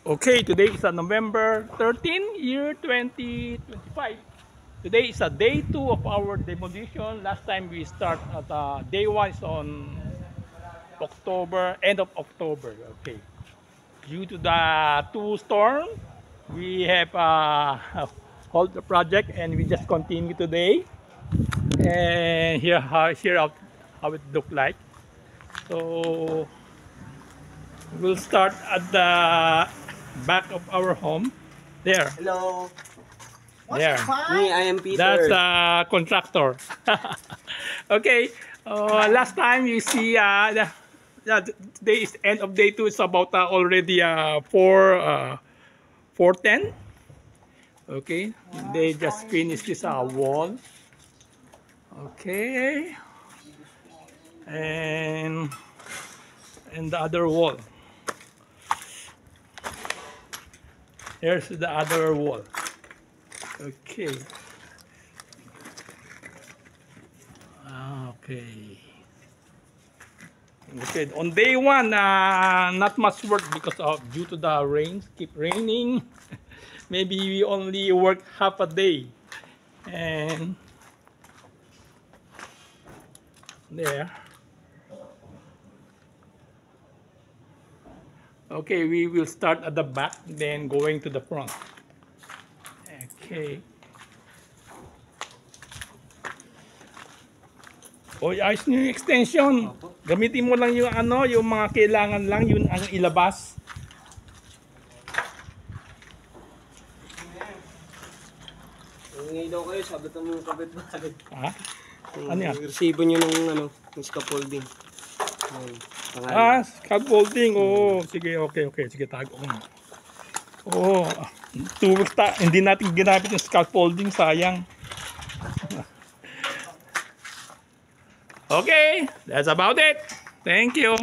Okay, today is November 13, year 2025. Today is day 2 of our demolition. Last time we start at day 1 is on October, end of October. Okay. Due to the two storm, we have hold the project and we just continue today. And how it look like. So we'll start at the back of our home. There. Hello. There. Me, I am Peter. That's a contractor. Okay. Last time you see today is end of day 2. It's about already 4:10. Okay. They just finished this wall. Okay. And the other wall. Here's the other wall. Okay. Okay. Okay. On day 1, not much work because of due to the rains. Keep raining. Maybe we only work half a day. And there. Okay, we will start at the back, then going to the front. Okay. O, ayos nyo yung extension. Gamitin mo lang yung yung mga kailangan lang, yun ang ilabas. Ngayon daw kayo, sabi mo yung kapit ba? Ha? Ano yan? Resibo nyo ng scaffolding. Scaffolding. Oo, sige, okay. Sige, tago ko. Oo, 2 weeks hindi natin ginamit yung scaffolding, sayang. Okay, that's about it. Thank you.